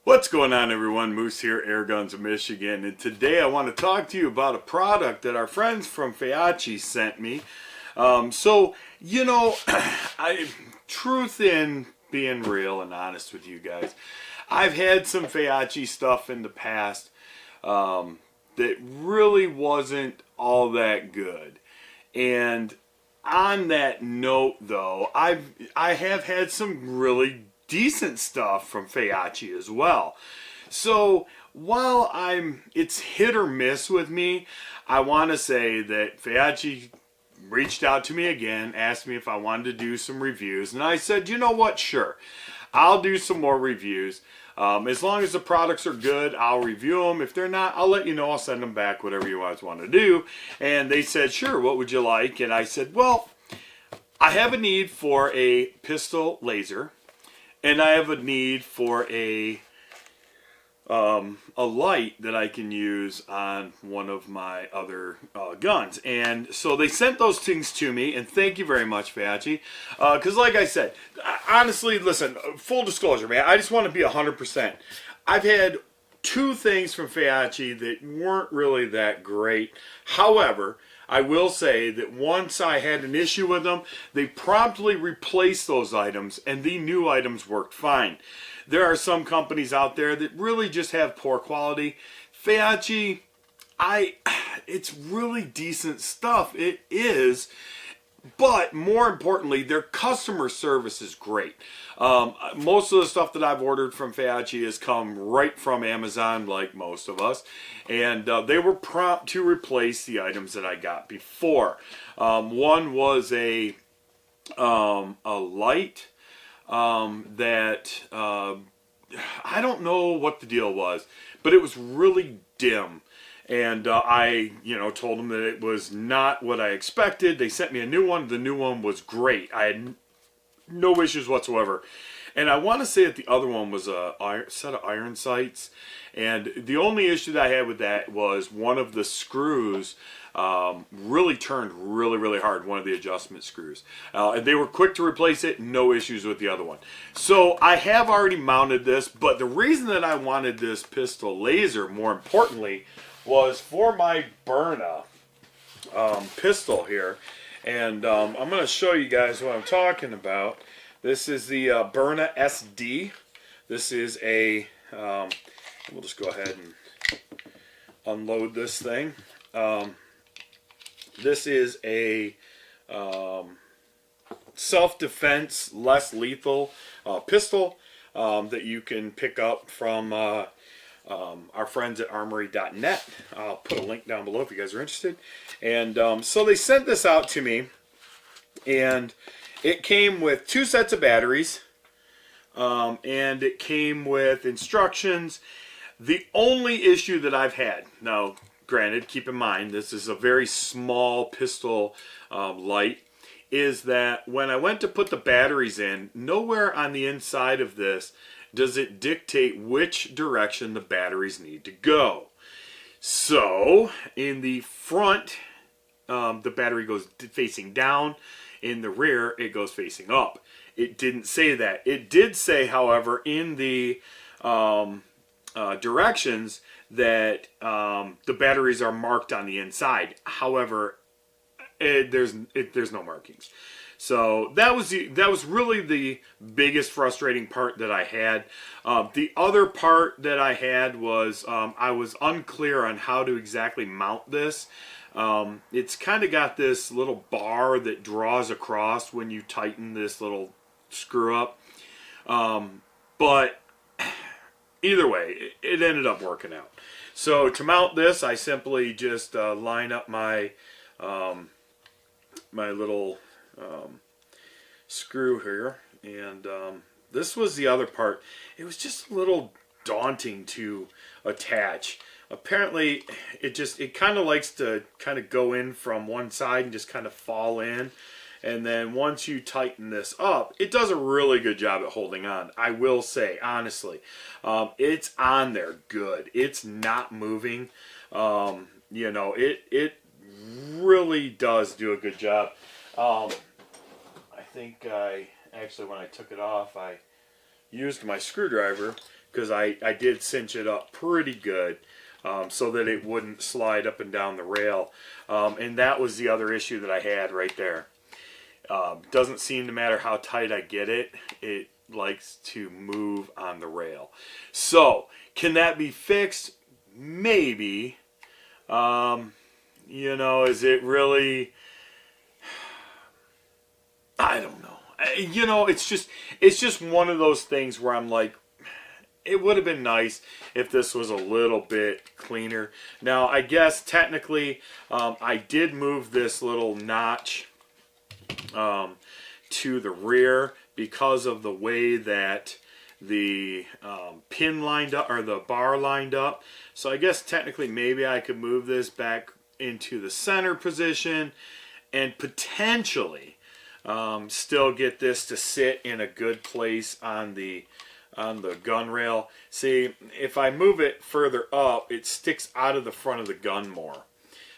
What's going on, everyone? Moose here, Air Guns of Michigan, and today I want to talk to you about a product that our friends from Feyachi sent me. Truth in being real and honest with you guys, I've had some Feyachi stuff in the past that really wasn't all that good. And on that note, though, I have had some really decent stuff from Feyachi as well. So while it's hit or miss with me, I want to say that Feyachi reached out to me again, asked me if I wanted to do some reviews, and I said, you know what, sure, I'll do some more reviews. As long as the products are good, I'll review them. If they're not, I'll let you know. I'll send them back, whatever you guys want to do. And they said, sure, what would you like? And I said, well, I have a need for a pistol laser. And I have a need for a light that I can use on one of my other guns. And so they sent those things to me, and thank you very much, Feyachi. Because like I said, honestly, listen, full disclosure, man, I just want to be 100%. I've had two things from Feyachi that weren't really that great. However, I will say that once I had an issue with them, they promptly replaced those items, and the new items worked fine. There are some companies out there that really just have poor quality. Feyachi, it's really decent stuff. It is. But more importantly, their customer service is great. Most of the stuff that I've ordered from Feyachi has come right from Amazon, like most of us. And they were prompt to replace the items that I got before. One was a light that I don't know what the deal was, but it was really dim. And I, told them that it was not what I expected. They sent me a new one. The new one was great. I had no issues whatsoever. And I want to say that the other one was a set of iron sights. And the only issue that I had with that was one of the screws really turned really hard, one of the adjustment screws. And they were quick to replace it, no issues with the other one. So I have already mounted this, but the reason that I wanted this pistol laser, more importantly, was for my Byrna pistol here. And I'm going to show you guys what I'm talking about. This is the Byrna SD. This is a, we'll just go ahead and unload this thing. This is a self-defense, less lethal pistol that you can pick up from our friends at armory.net. I'll put a link down below if you guys are interested. And so they sent this out to me, and it came with 2 sets of batteries, and it came with instructions. The only issue that I've had, now granted, keep in mind this is a very small pistol light, is that when I went to put the batteries in, nowhere on the inside of this does it dictate which direction the batteries need to go. So in the front, the battery goes facing down. In the rear, it goes facing up. It didn't say that. It did say, however, in the directions that the batteries are marked on the inside. However, there's no markings. So that was really the biggest frustrating part that I had. The other part that I had was I was unclear on how to exactly mount this. It's kind of got this little bar that draws across when you tighten this little screw up. But either way, it ended up working out. So to mount this, I simply just line up my my little screw here, and this was the other part. It was just a little daunting to attach. Apparently it kind of likes to kind of go in from one side and just kind of fall in, and then once you tighten this up, it does a really good job at holding on. I will say, honestly, it's on there good. It's not moving. It really does do a good job. I think when I took it off, I used my screwdriver because I did cinch it up pretty good so that it wouldn't slide up and down the rail. And that was the other issue that I had right there. Doesn't seem to matter how tight I get it, it likes to move on the rail. So, can that be fixed? Maybe. You know, is it really... I don't know. You know, it's just one of those things where I'm like, it would have been nice if this was a little bit cleaner. Now, I guess technically, I did move this little notch to the rear because of the way that the pin lined up, or the bar lined up. So I guess technically maybe I could move this back into the center position and potentially still get this to sit in a good place on the gun rail. See, if I move it further up, it sticks out of the front of the gun more.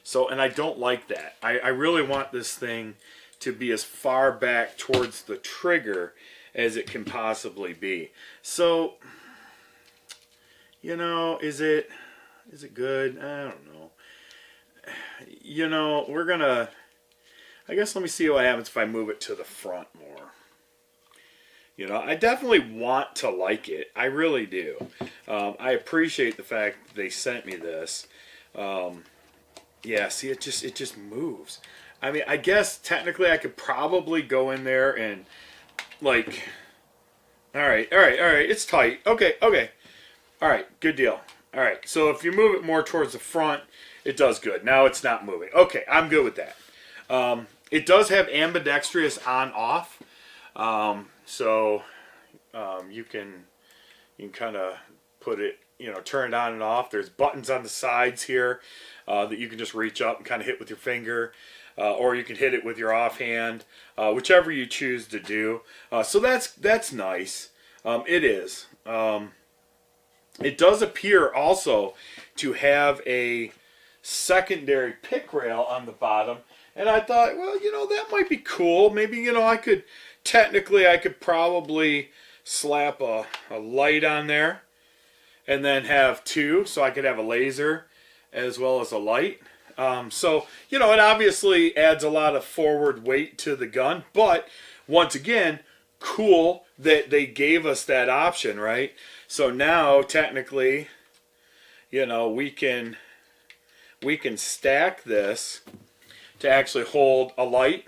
So, and I don't like that. I really want this thing to be as far back towards the trigger as it can possibly be. So, you know, is it good? I don't know. You know, we're gonna, I guess let me see what happens if I move it to the front more. You know, I definitely want to like it. I really do. I appreciate the fact that they sent me this. Yeah, see, it just moves. I mean, I guess technically I could probably go in there and, like, all right, it's tight. Okay. All right, good deal. All right, so if you move it more towards the front, it does good. Now it's not moving. Okay, I'm good with that. It does have ambidextrous on-off, so you can kind of put it, you know, turn it on and off. There's buttons on the sides here that you can just reach up and kind of hit with your finger. Or you can hit it with your offhand, whichever you choose to do. So that's nice. It is. It does appear also to have a secondary pick rail on the bottom. And I thought, well, you know, that might be cool. Maybe, you know, I could probably slap a light on there and then have two, so I could have a laser as well as a light. So, you know, it obviously adds a lot of forward weight to the gun, but once again, cool that they gave us that option, right? So now, technically, you know, we can stack this to actually hold a light,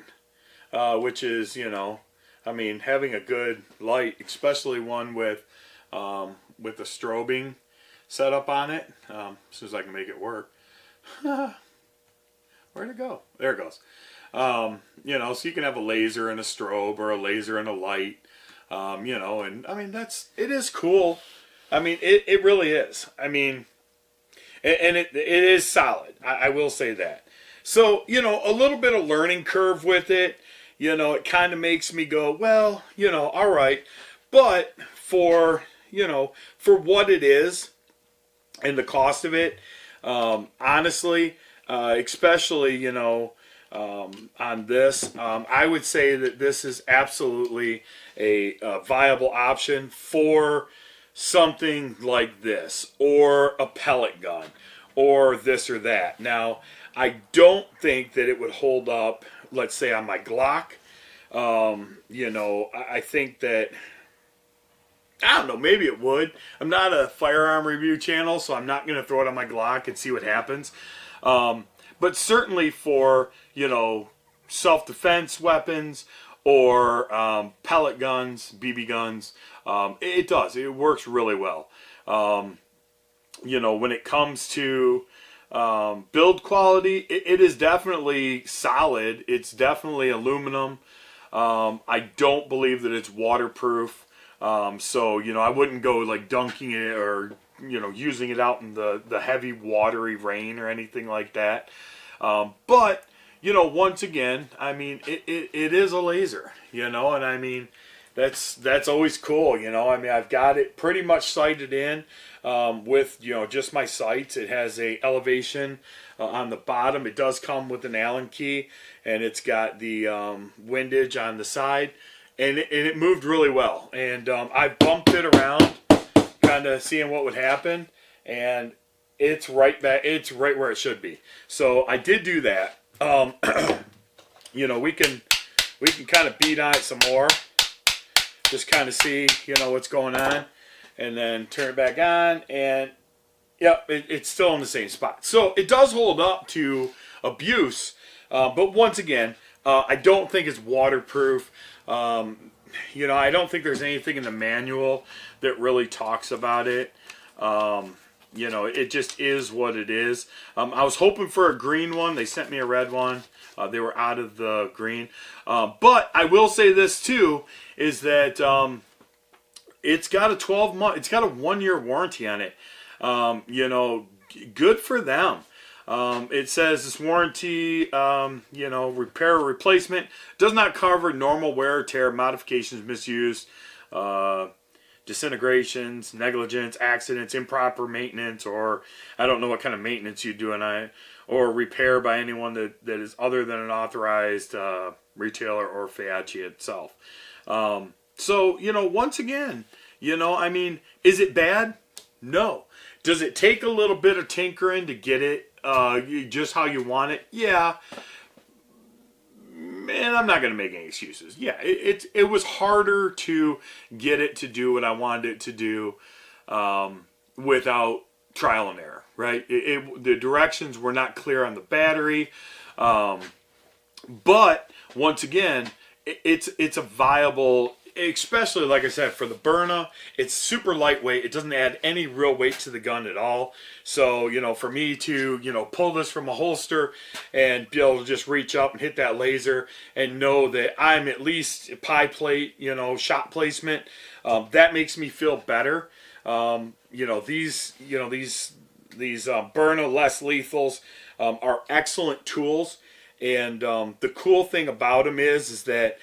which is, you know, I mean, having a good light, especially one with a strobing setup on it, as soon as I can make it work. Where'd it go? There it goes. You know, so you can have a laser and a strobe, or a laser and a light. You know, and I mean, it is cool. I mean, it really is. I mean, and it is solid. I will say that. So, you know, a little bit of learning curve with it. You know, it kind of makes me go, well, you know, all right. But for, you know, for what it is and the cost of it, honestly, especially, you know, on this, I would say that this is absolutely a viable option for something like this, or a pellet gun, or this or that. Now, I don't think that it would hold up, let's say, on my Glock. You know, I think that, I don't know, maybe it would. I'm not a firearm review channel, so I'm not going to throw it on my Glock and see what happens. But certainly for, you know, self-defense weapons, or pellet guns, BB guns, it does. It works really well. You know, when it comes to build quality, it is definitely solid. It's definitely aluminum. I don't believe that it's waterproof. So, you know, I wouldn't go like dunking it, or, you know, using it out in the heavy watery rain or anything like that. But, you know, once again, I mean, it is a laser, you know, and I mean, that's always cool, you know. I mean, I've got it pretty much sighted in with, you know, just my sights. It has a elevation on the bottom. It does come with an Allen key, and it's got the windage on the side, and it moved really well. And I bumped it around, kind kind of seeing what would happen, and it's right back. It's right where it should be. So I did do that. You know, we can kind of beat on it some more, just kind of see, you know, what's going on, and then turn it back on, and yep, it's still in the same spot. So it does hold up to abuse, but once again, I don't think it's waterproof. You know, I don't think there's anything in the manual that really talks about it. You know, it just is what it is. I was hoping for a green one. They sent me a red one. They were out of the green. But I will say this too, is that it's got a 12-month, it's got a 1-year warranty on it. You know, good for them. It says this warranty, you know, repair or replacement does not cover normal wear or tear, modifications, misuse, disintegrations, negligence, accidents, improper maintenance, or I don't know what kind of maintenance you do, or repair by anyone that is other than an authorized retailer or Feyachi itself. So, you know, once again, you know, I mean, is it bad? No. Does it take a little bit of tinkering to get it just how you want it? Yeah. Man, I'm not going to make any excuses. Yeah, it was harder to get it to do what I wanted it to do without trial and error, right? The directions were not clear on the battery. But once again, it's a viable, especially like I said, for the Byrna. It's super lightweight. It doesn't add any real weight to the gun at all. So, you know, for me to, you know, pull this from a holster and be able to just reach up and hit that laser and know that I'm at least pie plate, you know, shot placement, that makes me feel better. You know, these Byrna less lethals are excellent tools. And the cool thing about them is that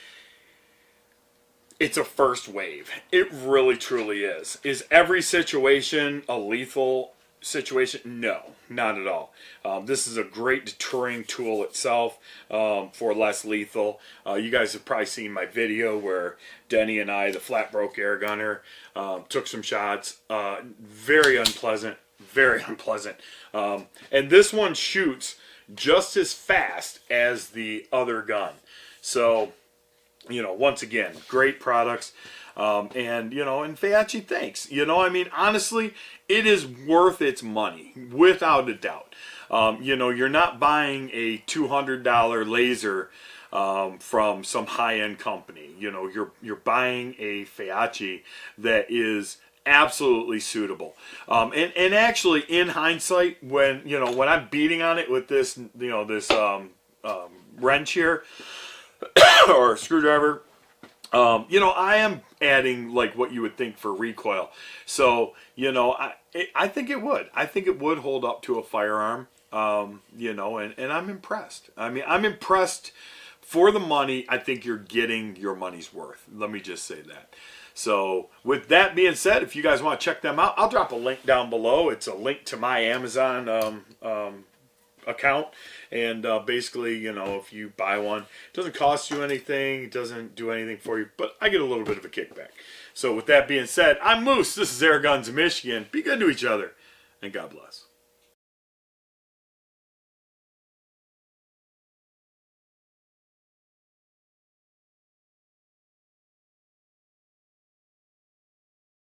it's a first wave. It really, truly is. Is every situation a lethal situation? No, not at all. This is a great deterring tool itself for less lethal. You guys have probably seen my video where Denny and I, the flat broke air gunner, took some shots. Very unpleasant. Very unpleasant. And this one shoots just as fast as the other gun. So, you know, once again, great products. And, you know, and Feyachi, thanks. You know, I mean, honestly, it is worth its money, without a doubt. You know, you're not buying a $200 laser from some high-end company. You know, you're buying a Feyachi that is absolutely suitable. And actually, in hindsight, when I'm beating on it with this, you know, this wrench here, or screwdriver, you know, I am adding like what you would think for recoil. So, you know, I think it would. I think it would hold up to a firearm. You know, and I'm impressed. I mean, I'm impressed for the money. I think you're getting your money's worth. Let me just say that. So with that being said, if you guys want to check them out, I'll drop a link down below. It's a link to my Amazon account. And basically, you know, if you buy one, it doesn't cost you anything. It doesn't do anything for you, but I get a little bit of a kickback. So with that being said, I'm Moose. This is Air Guns in Michigan. Be good to each other, and God bless.